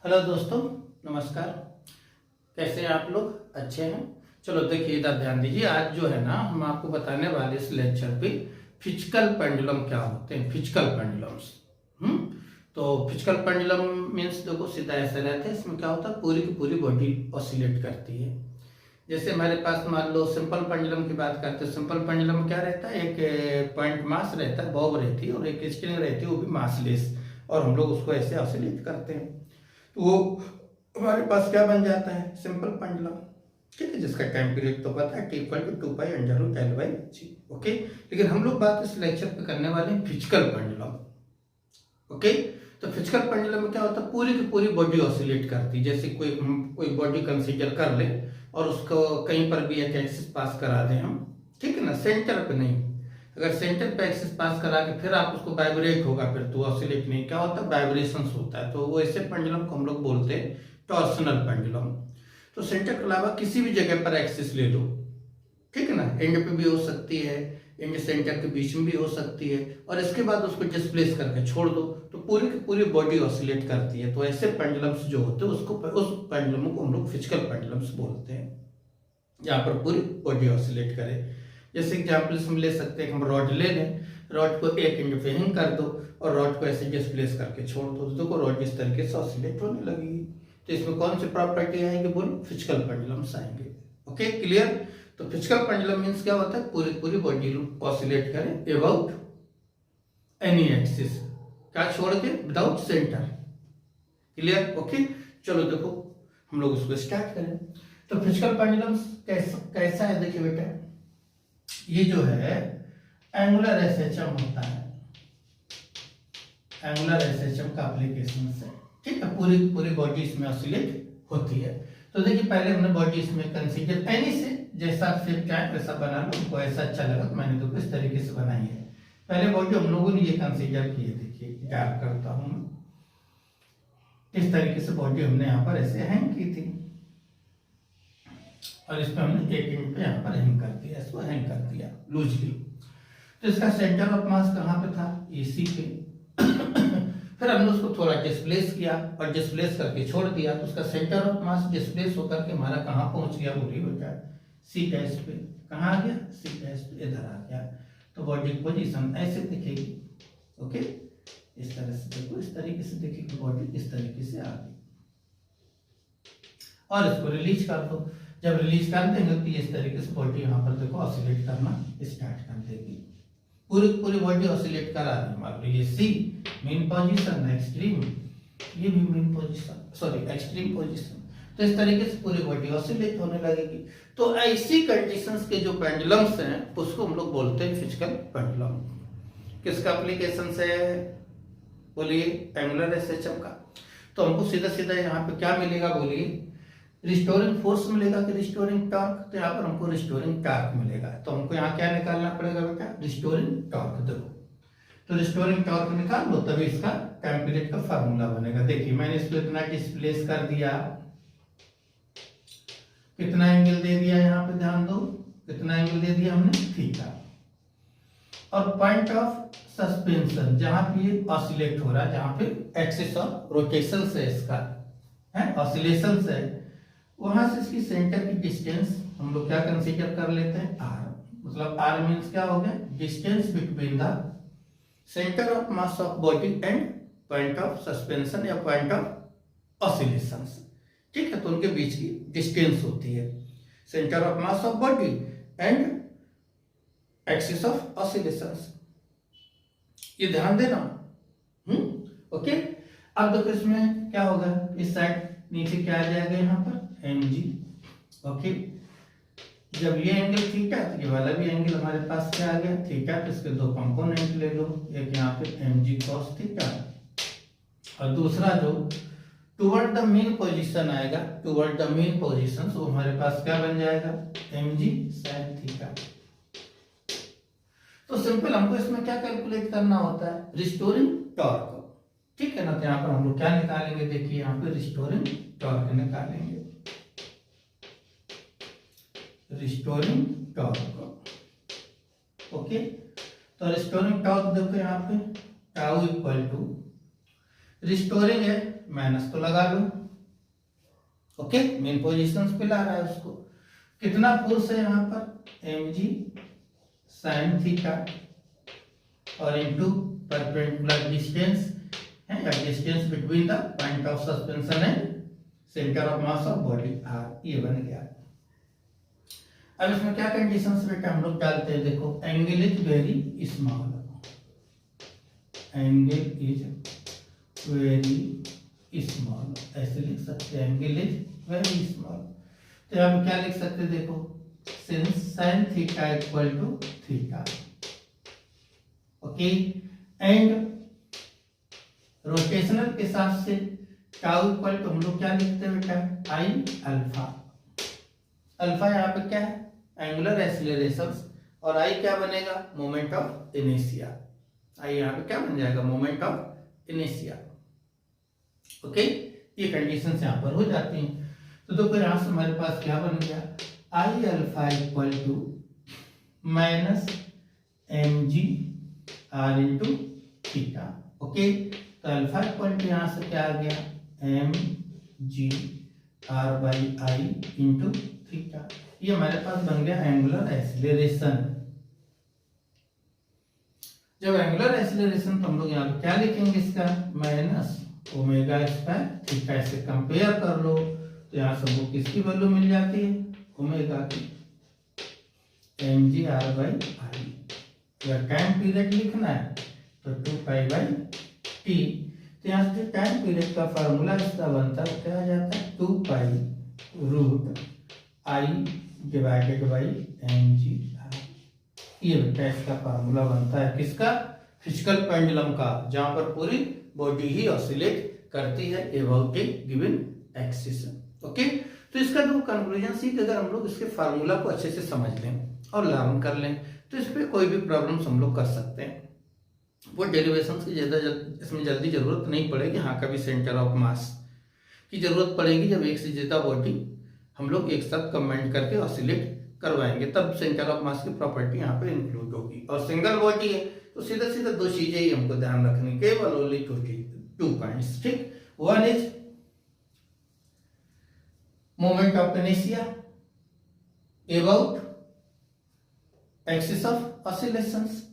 Hello दोस्तों, नमस्कार। कैसे हैं आप लोग? अच्छे हैं? चलो देखिए, इधर ध्यान दीजिए। आज जो है ना, हम आपको बताने वाले इस लेक्चर पे फिजिकल पेंडुलम क्या होते हैं, फिजिकल पेंडुलम्स। तो फिजिकल पेंडुलम मीन्स देखो सीधा ऐसा रहता है। इसमें क्या होता है, पूरी की पूरी बॉडी ऑसिलेट करती है। जैसे हमारे पास मान लो सिंपल पेंडुलम की बात करते हैं। सिंपल पेंडुलम में क्या रहता है, एक पॉइंट मास रहता है, बॉब रहती है, और एक स्ट्रिंग रहती है, वो भी मासलेस, और हम लोग उसको ऐसे ऑसिलेट करते हैं। तो वो हमारे पास क्या बन जाता है, सिंपल पेंडुलम। ठीक है, जिसका टाइम पीरियड तो पता है, T = 2π√L/g। ओके, लेकिन हम लोग बात इस लेक्चर पे करने वाले हैं फिजिकल पेंडुलम। ओके, तो फिजिकल पेंडुलम में क्या होता है, पूरी की पूरी बॉडी ऑसिलेट करती है। जैसे कोई बॉडी कंसीडर कर ले और उसको कहीं पर भी एक एक्सिस पास करा दें हम, ठीक है ना, सेंटर पे नहीं। अगर सेंटर पे एक्सिस पास करा के फिर आप उसको वाइब्रेट होगा, फिर तो ऑसिलेट नहीं, क्या होता है, वाइब्रेशंस होता है। तो वो ऐसे पेंडुलम को हम लोग बोलते हैं टॉर्सनल पेंडुलम। तो सेंटर के अलावा किसी भी जगह पर एक्सिस ले लो, ठीक है ना, एंड पे भी हो सकती है, एंड सेंटर के बीच में भी हो सकती है, और इसके बाद उसको डिस्प्लेस करके छोड़ दो, तो पूरी की पूरी बॉडी ऑसिलेट करती है। तो ऐसे पेंडुलम्स जो होते हैं उस पेंडुलम को हम लोग फिजिकल पेंडुलम्स बोलते हैं, जहाँ पर पूरी बॉडी ऑसिलेट करे। जैसे एग्जाम्पल हम ले सकते हैं, हम रॉड ले लें, रॉड को एक एंड पे हिंग कर दो और रॉड को ऐसे डिस्प्लेस करके छोड़ दो, तो देखो रॉड इस तरीके से ऑसिलेट होने लगेगी। तो इसमें कौन सी प्रॉपर्टी आएगी, बोलो, फिजिकल पेंडुलम्स आएंगे। Okay, clear. तो फिजिकल पेंडुलम मीन्स क्या होता है, पूरी पूरी बॉडी ऑसिलेट करें अबाउट एनी एक्सिस, क्या छोड़ के, विदाउट सेंटर। क्लियर। ओके, चलो देखो हम लोग उसको स्टार्ट करें। तो फिजिकल पेंडुलम्स कैसा है, देखिए बेटा, ये जो है एंगुलर एसएचएम होता है, एंगुलर एसएचएम का एप्लीकेशन है। ठीक है, पूरी पूरी बॉडी इसमें ऑसिलेट होती है। तो देखिए पहले हमने बॉडी इसमें कंसीडर एनी से, जैसा शेप क्या है वैसा बना लो, उनको ऐसा अच्छा लगा तो मैंने तो इस तरीके से बनाई है। पहले बॉडी हम लोगों ने ये कंसीडर की है, देखिए याद करता हूं मैं, इस तरीके से बॉडी हमने यहाँ पर ऐसे हैंग की थी, और इसमें हमने एक इंच पे यहाँ पर हैंग कर दिया, इसको हैंग कर दिया लूजली। तो इसका सेंटर ऑफ मास कहाँ पे था, AC पे। फिर हमने उसको थोड़ा डिस्प्लेस किया और डिस्प्लेस करके छोड़ दिया, तो उसका सेंटर ऑफ मास डिस्प्लेस होकर के हमारा कहाँ पहुंच गया, बोलिए बेटा, C' पे। कहाँ आ गया, C' पे, इधर आ गया। तो बॉडी की पोजीशन ऐसे दिखेगी। ओके, इस तरह से देखो, इस तरीके से दिखेगी बॉडी, इस तरीके से आ गई। और इसको रिलीज कर दो। जब रिलीज कर देंगे तो इस तरीके से बॉडी यहाँ पर देखो ऑसिलेट करना स्टार्ट कर देगी। पूरी पूरी बॉडी ऑसिलेट करा दी। मान लो ये C मेन पोजीशन, एक्सट्रीम, ये भी main position, sorry extreme position. तो इस तरीके से पूरी बॉडी ऑसिलेट होने लगेगी। तो ऐसी कंडीशंस के जो पेंडुलम्स हैं उसको हम लोग बोलते हैं फिजिकल पेंडुलम। किसका एप्लीकेशन है, बोलिए, एंगुलर एसएचएम का। तो हमको सीधा सीधा यहाँ पे क्या मिलेगा, बोलिए, रिस्टोरिंग फोर्स मिलेगा कि रिस्टोरिंग टॉर्क। तो यहाँ पर हमको रिस्टोरिंग टॉर्क मिलेगा। तो हमको यहाँ क्या निकालना पड़ेगा बेटा, रिस्टोरिंग टॉर्क। देखो, तो रिस्टोरिंग टॉर्क निकाल लो, तभी इसका टाइम पीरियड का फार्मूला बनेगा। देखिए मैंने इसको इतना डिस्प्लेस कर दिया, कितना एंगल दे दिया, यहाँ पे ध्यान दो, कितना एंगल दे दिया हमने, थीटा। और पॉइंट ऑफ सस्पेंशन, जहां पे ये ऑसिलेट हो रहा है, जहां पे एक्सिस ऑफ रोटेशन से इसका है, ऑसिलेशन से, वहां से इसकी सेंटर की डिस्टेंस हम लोग क्या कंसीडर कर लेते हैं, R। मतलब R मींस क्या हो गया, distance between the centre of mass of body and point of suspension या पॉइंट ऑफ ऑसिलेशन। ठीक है, तो उनके बीच की डिस्टेंस होती है centre of mass of body and axis of oscillations. ये ध्यान देना। ओके, अब देखो इसमें क्या होगा, इस साइड नीचे क्या आ जाएगा, यहाँ पर mg। ओके, जब ये एंगल थीटा, तो ये वाला भी एंगल हमारे पास क्या आ गया, थीटा। तो इसके दो कंपोनेंट ले लो, एक यहाँ पे mg cos थीटा, और दूसरा जो टुवर्ड द मेन पोजीशन आएगा, टुवर्ड द मेन पोजीशन, तो हमारे पास क्या बन जाएगा, mg sin थीटा। तो सिंपल हमको इसमें क्या कैलकुलेट करना होता है, रिस्टोरिंग टॉर्क। ठीक है ना, तो यहाँ पर हम लोग क्या निकालेंगे, देखिए यहाँ पे रिस्टोरिंग टॉर्क निकालेंगे, रिस्टोरिंग टॉर्क। ओके, तो रिस्टोरिंग टॉर्क देखो यहाँ पे टाउ इक्वल टू, रिस्टोरिंग है माइनस तो लगा लो। ओके, मेन पोजीशंस पे ला रहा है उसको। कितना फोर्स है यहाँ पर, mg sin थीटा और इनटू परपेंडिकुलर डिस्टेंस है या distance between the point of suspension and centre of mass of body r, ये बन गया। अब इसमें क्या कंडीशंस बेटा हम लोग डालते हैं, देखो angle is very small, angle is very small, ऐसे लिख सकते हैं एंगल इज वेरी स्मॉल। तो हम क्या लिख सकते हैं, देखो since sin theta equal to theta, okay, and rotational के हिसाब से टाउ इक्वल टू हम लोग क्या लिखते हैं बेटा, आई अल्फा। अल्फा यहाँ पे क्या है, एंगुलर एक्सीलरेशन, और आई क्या बनेगा, मोमेंट ऑफ इनर्शिया। आई यहाँ पे क्या बन जाएगा, मोमेंट ऑफ इनर्शिया। ओके, ये कंडीशंस यहाँ पर हो जाती हैं। तो देखो यहाँ से हमारे पास क्या बन गया, I alpha equal to minus M G R into theta. Okay, तो अल्फा इक्वल टू यहाँ से क्या आ गया, M G R by I into theta. ये हमारे पास बन गया एंगुलर एक्सीलरेशन। जब एंगुलर एक्सीलरेशन तो हम लोग यहाँ पे क्या लिखेंगे, इसका माइनस ओमेगा स्क्वायर थीटा से कंपेयर कर लो, तो यहाँ से वो किसकी वैल्यू मिल जाती है, ओमेगा की, M G R by I. अगर टाइम पीरियड लिखना है तो 2 पाई बाई टी। तो यहाँ से टाइम पीरियड का फार्मूला इसका बनता है, क्या आ जाता है, 2 pi root I divided by M G R. ये बेटा इसका फार्मूला बनता है किसका, फिजिकल पेंडुलम का, जहां पर पूरी बॉडी ही ऑसिलेट करती है about A given axis. Okay, तो इसका जो कंक्लूजन सी, अगर हम लोग इसके फार्मूला को अच्छे से समझ लें और लर्न कर लें तो इस पर कोई भी प्रॉब्लम्स हम लोग कर सकते हैं। वो डेरिवेशंस की इसमें जल्दी जरूरत नहीं पड़ेगी। हाँ, कभी सेंटर ऑफ मास की जरूरत पड़ेगी जब एक से ज्यादा बॉडी हम लोग एक साथ कंबाइन करके ऑसिलेट करवाएंगे, तब सेंटर ऑफ मास की प्रॉपर्टी यहाँ पे इंक्लूड होगी। और सिंगल बॉडी है तो सीधा सीधा दो चीजें ही हमको ध्यान रखनी, केवल ओनली 2 पॉइंट्स, ठीक। One is moment of inertia about axis of oscillations.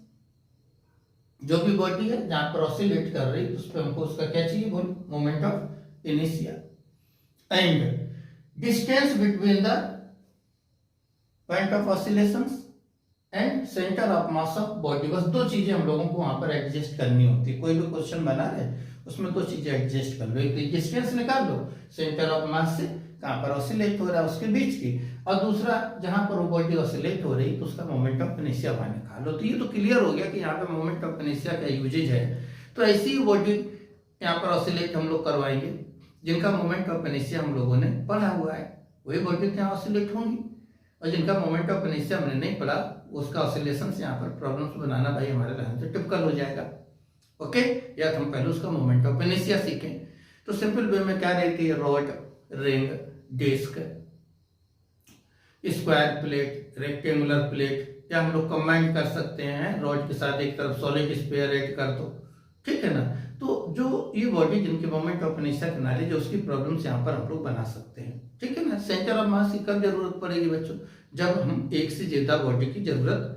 जो भी बॉडी है जहां पर ऑसिलेट कर रही है उस पर हमको उसका क्या चाहिए, बोल, moment of inertia. And distance between the point of oscillations and centre of mass of body. बस दो चीजें हम लोगों को वहां पर एडजस्ट करनी होती है। कोई भी क्वेश्चन बना रहे उसमें दो चीजें एडजस्ट कर लो, एक तो डिस्टेंस निकाल लो सेंटर ऑफ मास से कहां पर ऑसिलेट हो रहा है उसके बीच की, और दूसरा जहां पर वो बॉडी ऑसिलेट हो रही तो उसका मोमेंट ऑफ इनर्शिया वहां निकाल लो। तो ये तो क्लियर हो गया कि यहाँ पे मोमेंट ऑफ इनर्शिया का यूजेज है। तो ऐसी बॉडी यहाँ पर ऑसिलेट हम लोग करवाएंगे जिनका मोमेंट ऑफ इनर्शिया हम लोगों ने पढ़ा हुआ है, वही बॉडी यहाँ ऑसिलेट होंगी। और जिनका मोमेंट ऑफ इनर्शिया हमने नहीं पढ़ा उसका ऑसिलेशन से यहाँ पर प्रॉब्लम्स बनाना भाई हमारे लाइन से टिपिकल हो जाएगा। ओके, या तो हम पहले उसका मोमेंट ऑफ इनर्शिया सीखें। तो सिंपल वे में क्या रहती है, rod, ring, disc, square plate, rectangular plate, या हम लोग कंबाइन कर सकते हैं रॉड के साथ एक तरफ सॉलिड स्फीयर ऐड कर दो, ठीक है ना। तो जो ये बॉडी जिनके मोमेंट ऑफ इनर्शिया का नॉलेज है उसकी प्रॉब्लम्स यहाँ पर हम लोग बना सकते हैं, ठीक है ना। सेंटर ऑफ मास की कब जरूरत पड़ेगी बच्चों, जब हम एक से ज्यादा बॉडी की जरूरत,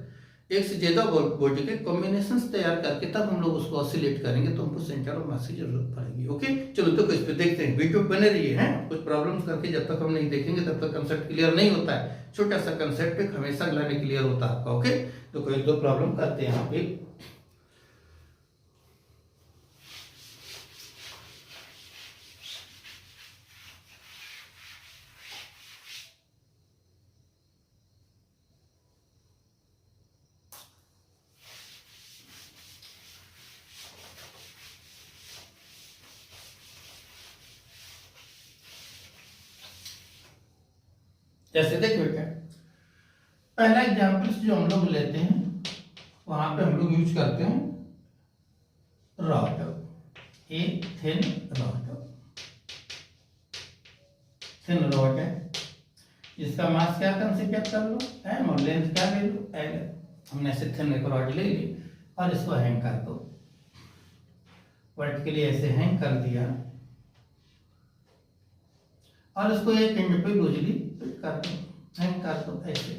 एक से ज्यादा बॉडी के कॉम्बिनेशंस तैयार करके तब हम लोग उसको ऑसिलेट करेंगे तो हमको सेंटर ऑफ मास की जरूरत पड़ेगी। ओके, चलो तो इस पे देखते हैं, वीडियो बने रही है। कुछ प्रॉब्लम्स करके जब तक हम नहीं देखेंगे तब तक कंसेप्ट क्लियर नहीं होता है। छोटा सा कंसेप्ट हमेशा लाने क्लियर होता है आपका। ओके, तो कोई दो प्रॉब्लम करते हैं यहाँ पे। जैसे देख बेटा, पहला एग्जाम्पल्स जो हम लोग लेते हैं वहां पे हम लोग यूज करते हैं रॉड, एक थिन रॉड है जिसका मास क्या कंसीडर कर लो, एम, और लेंथ क्या ले लो, एल। हमने ऐसे थिन एक रॉड ले ली और इसको हैंग कर दो, वर्टिकली ऐसे हैंग कर दिया। और इसको एक एंड पे लूजली फिट कर दो, हैंग कर दो ऐसे,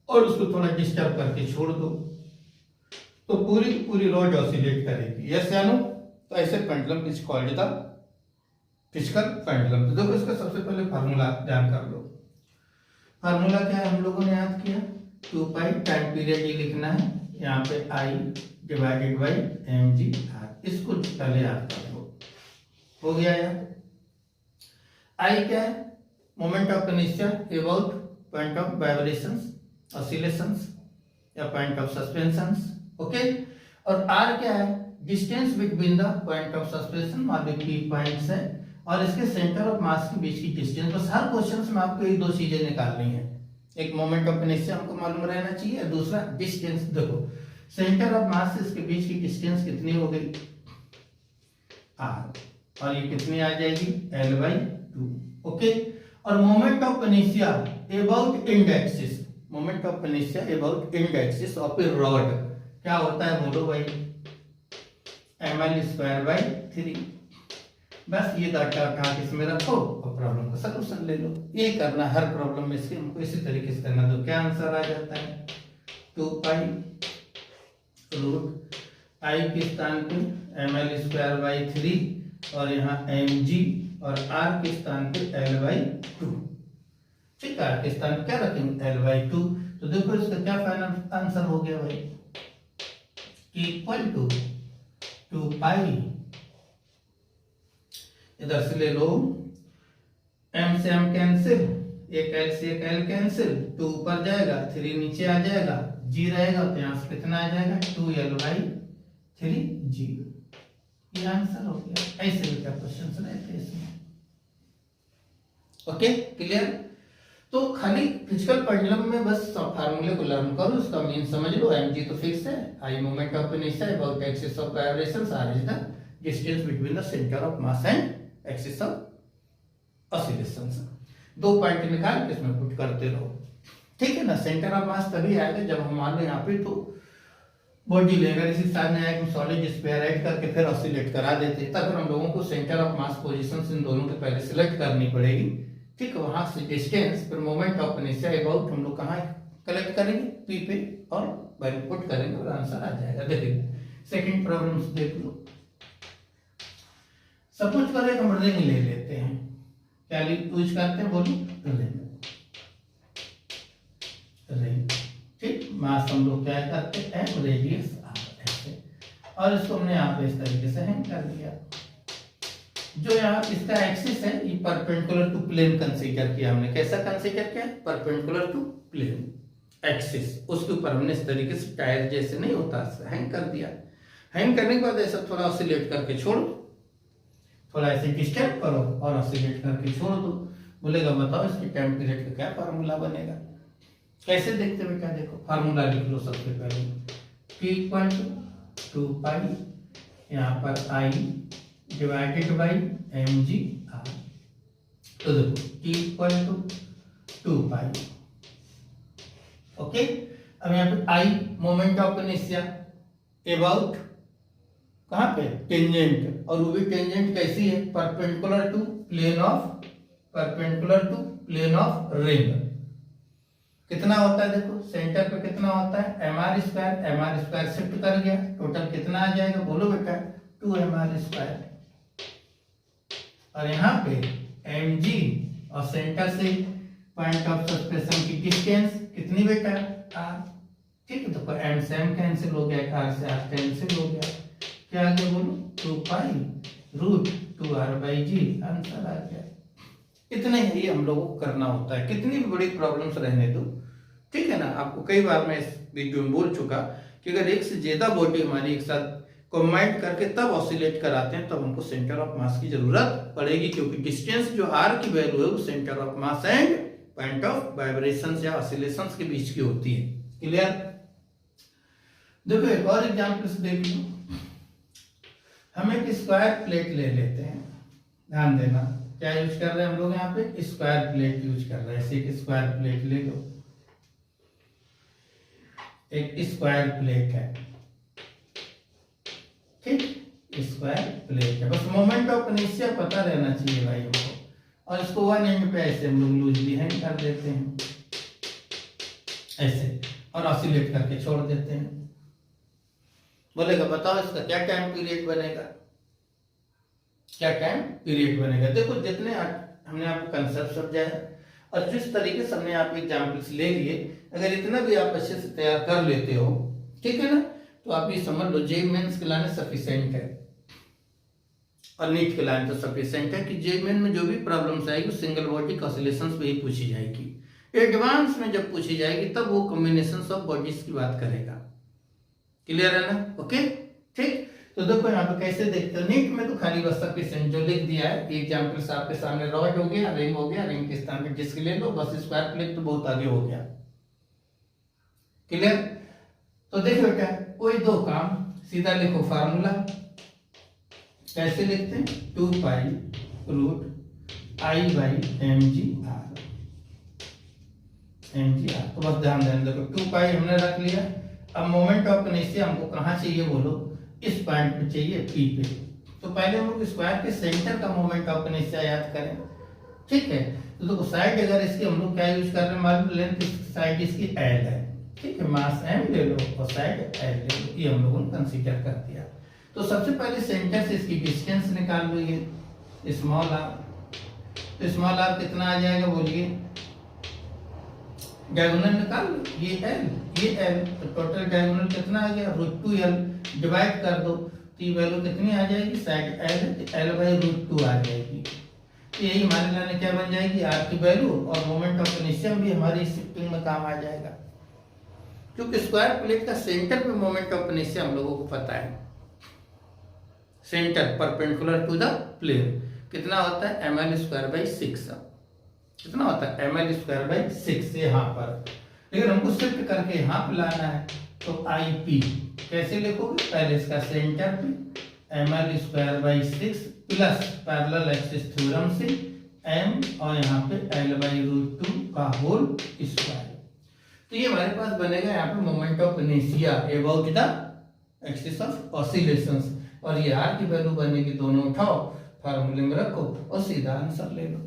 और उसको थोड़ा डिस्टर्ब करके छोड़ दो, तो पूरी पूरी रॉड ऑसिलेट करेगी। यस या नो? तो ऐसे pendulum is called the physical pendulum. तो देखो इसका सबसे पहले फार्मूला ध्यान कर लो। फार्मूला क्या है हम लोगों ने याद किया, 2 पाई टाइम पीरियड ये लिखना है, यहाँ पे I डिवाइडेड बाई mg/r, इसको पहले याद कर लो। हो गया यार। I क्या है? Moment of inertia about point of vibrations, oscillations या पॉइंट ऑफ सस्पेंशंस, ओके। और R क्या है? Distance between the point of suspension, मान लो P पॉइंट्स है, और इसके सेंटर ऑफ मास के बीच की डिस्टेंस। बस हर क्वेश्चन में आपको ये दो चीजें निकालनी है, एक मोमेंट ऑफ इनर्शिया हमको मालूम रहना चाहिए, और दूसरा डिस्टेंस। देखो सेंटर ऑफ मास से इसके बीच की डिस्टेंस कितनी हो गई? r, और ये कितनी आ जाएगी? L/2, okay. और moment of inertia about end axis, moment of inertia about end axis of a rod क्या होता है बोलो भाई? ml²/3। बस ये डाटा उठा के इसमें रखो और प्रॉब्लम का सलूशन ले लो। ये करना हर प्रॉब्लम में, इसके हमको इसी तरीके से करना। तो क्या आंसर आ जाता है? 2 पाई रूट I के स्थान पे ml²/3 और यहाँ mg, और r के स्थान पे L/2। ठीक है, r के स्थान क्या रखेंगे? L/2। तो देखो इसका क्या फाइनल आंसर हो गया भाई? इक्वल टू 2 पाई, इधर से ले लो, m से m कैंसिल, एक l से एक l कैंसिल, 2 ऊपर जाएगा, 3 नीचे आ जाएगा, g रहेगा, तो यहाँ से कितना आ जाएगा? 2l/3g। ये आंसर हो गया। ऐसे भी क्या क्वेश्चन रहते हैं इसमें, ओके क्लियर। तो खाली फिजिकल पेंडुलम में बस फार्मूले को लर्न करो, उसका मीन समझ लो। mg तो फिक्स है, I moment of inertia about axis of vibrations, r is the distance between the centre of mass and axis of oscillations. 2 point निकाल के इसमें पुट करते रहो, ठीक है ना। सेंटर ऑफ मास तभी आएगा जब हम मान लो यहाँ पे तो बॉडी लेगा, इसी सामने आएगा सॉलिड स्फीयर ऐड करके फिर ऑसिलेट करा देते, तब हम लोगों को सेंटर ऑफ मास पोजीशंस इन दोनों के पहले सिलेक्ट करनी पड़ेगी, ठीक है। वहां से डिस्टेंस, फिर मोमेंट ऑफ इनर्शिया अबाउट हम लोग कहाँ कलेक्ट करेंगे? पी पे, और वैल्यू पुट करेंगे और आंसर आ जाएगा। देखिए सेकंड प्रॉब्लम देख लो। सपोज करो एक हम रिंग ले लेते हैं, क्या यूज करते हैं बोलो? रिंग, ठीक। मास हम लोग क्या करते हैं? m, रेडियस r, ऐसे, और इसको हमने यहाँ पे इस तरीके से हैंग कर दिया। जो यहाँ इसका एक्सिस है ये परपेंडिकुलर टू प्लेन कंसीडर किया हमने। कैसा कंसीडर किया? Perpendicular to plane axis. उसके ऊपर हमने इस तरीके से टायर जैसे नहीं होता, हैंग कर दिया। हैंग करने के बाद ऐसा थोड़ा ऑसिलेट करके छोड़ो, थोड़ा ऐसे डिस्टर्ब करो और ऑसिलेट करके छोड़ दो। बोलेगा बताओ इसके टाइम पीरियड का क्या फार्मूला बनेगा? कैसे देखते हुए क्या? देखो फार्मूला लिख लो सबसे पहले, P इक्वल टू 2 पाई, यहाँ पर I डिवाइडेड बाई mg/r। तो देखो T equal to 2 pi, okay. अब यहाँ पे I moment of inertia about कहाँ पे? टेंजेंट, और वो भी टेंजेंट कैसी है? Perpendicular to plane of ring. कितना होता है देखो, सेंटर पे कितना होता है? mr², शिफ्ट कर गया, टोटल कितना आ जाएगा बोलो बेटा? 2mr²। और यहाँ पे mg, और सेंटर से पॉइंट ऑफ सस्पेंशन की डिस्टेंस कितनी बेटा? r, ठीक है। तो m से m कैंसिल हो गया, r से r कैंसिल हो गया, क्या आगे बोलो? 2 पाई रूट 2r/g, आंसर आ गया। इतना ही हम लोगों को करना होता है, कितनी भी बड़ी प्रॉब्लम्स रहने दो, ठीक है ना। आपको कई बार मैं इस वीडियो में बोल चुका कि अगर एक से ज्यादा बॉडी हमारी एक साथ कंबाइंड करके तब ऑसिलेट कराते हैं, तब हमको सेंटर ऑफ मास की जरूरत पड़ेगी, क्योंकि डिस्टेंस जो r की वैल्यू है वो centre of mass and point of vibrations या ऑसिलेशंस के बीच की होती है। क्लियर? देखो एक और एग्जांपल से देख लो। हम एक स्क्वायर प्लेट ले लेते हैं, ध्यान देना क्या यूज कर रहे हैं हम लोग यहाँ पे? स्क्वायर प्लेट यूज कर रहे हैं। ऐसे एक स्क्वायर प्लेट ले लो, एक स्क्वायर प्लेट है, ठीक। स्क्वायर प्लेट है। बस मोमेंट ऑफ इनर्शिया पता रहना चाहिए भाई हमको। और इसको वन एंड पे ऐसे हम लोग लूजली हैंग कर देते हैं ऐसे, और ऑसिलेट करके छोड़ देते हैं। बोलेगा बताओ इसका क्या टाइम पीरियड बनेगा, क्या टाइम पीरियड बनेगा। देखो जितने हमने आपको कंसेप्ट समझाया और जिस तरीके से हमने आप एग्जाम्पल्स ले लिए, अगर इतना भी आप अच्छे से तैयार कर लेते हो, ठीक है ना, तो आप ये समझ लो जेईई मेंस के लाने सफिशिएंट है और नीट के लाने तो सफिशिएंट है कि जेईई मेन में जो भी प्रॉब्लम्स आएगी सिंगल बॉडी ऑसिलेशंस पे ही पूछी जाएगी। एडवांस में जब पूछी जाएगी तब वो कॉम्बिनेशंस ऑफ बॉडीज की बात करेगा। क्लियर है ना? ओके ठीक। तो देखो यहाँ पे कैसे देखते हो, नीट में तो खाली बस सफिशिएंट जो लिख दिया है। एग्जांपल्स आपके सामने रॉड हो गया, रिंग हो गया, रिंग के स्थान पे डिस्क ले लो, बस स्क्वायर प्लेट तो बहुत आगे हो गया। क्लियर? तो देखो बेटा कोई दो काम, सीधा लिखो फार्मूला। कैसे लिखते हैं? 2 pi root I by M G R. तो बस ध्यान देना, देखो 2 पाई हमने रख लिया। अब मोमेंट ऑफ इनर्शिया हमको कहाँ चाहिए बोलो? इस पॉइंट पे चाहिए, पी पे। तो पहले हम लोग स्क्वायर के सेंटर का मोमेंट ऑफ इनर्शिया याद करें, ठीक है। तो देखो साइड अगर इसकी हम लोग क्या यूज कर रहे हैं, मालूम, लेंथ साइड इसकी एल है, ठीक है, मास एम ले लो और साइड एल ले लो, ये हम लोगों ने कंसीडर कर दिया। तो सबसे पहले सेंटर से इसकी डिस्टेंस निकाल लो, ये स्मॉल आर। तो स्मॉल आर कितना आ जाएगा बोलिए? डायगोनल निकाल लो, ये एल, तो टोटल डायगोनल कितना आ गया? √2l। डिवाइड कर दो तो ये वैल्यू कितनी आ जाएगी? साइड एल बाई √2 आ जाएगी। तो यही हमारे लाने क्या बन जाएगी? आर की वैल्यू, और मोमेंट ऑफ इनर्शिया भी हमारी शिफ्टिंग में काम आ जाएगा, क्योंकि स्क्वायर प्लेट का सेंटर पे मोमेंट ऑफ इनर्शिया हम लोगों को पता है। Centre perpendicular to the plane कितना होता है? ml²/6। कितना होता है? ml²/6 यहाँ पर। लेकिन हमको शिफ्ट करके यहाँ पे लाना है, तो IP कैसे लिखोगे? पहले इसका सेंटर पे ml²/6 plus parallel axis theorem से m और यहाँ पे l/√2 का होल स्क्वायर। तो ये हमारे पास बनेगा यहाँ पे moment of inertia about the axis of oscillations. और ये आर की वैल्यू बनेगी, दोनों उठाओ, फार्मूले में रखो और सीधा आंसर ले लो।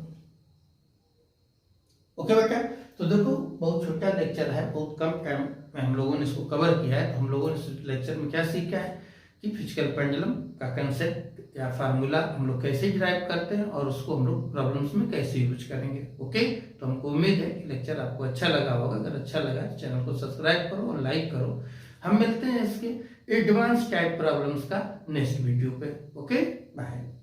ओके बेटा, तो देखो बहुत छोटा लेक्चर है, बहुत कम टाइम में हम लोगों ने इसको कवर किया है। तो हम लोगों ने इस लेक्चर में क्या सीखा है कि फिजिकल पेंडुलम का कंसेप्ट या फार्मूला हम लोग कैसे ड्राइव करते हैं और उसको हम लोग प्रॉब्लम्स में कैसे यूज करेंगे। ओके, तो हमको उम्मीद है कि लेक्चर आपको अच्छा लगा होगा। अगर अच्छा लगा चैनल को सब्सक्राइब करो और लाइक करो। हम मिलते हैं इसके एडवांस टाइप प्रॉब्लम्स का नेक्स्ट वीडियो पे। Okay, bye.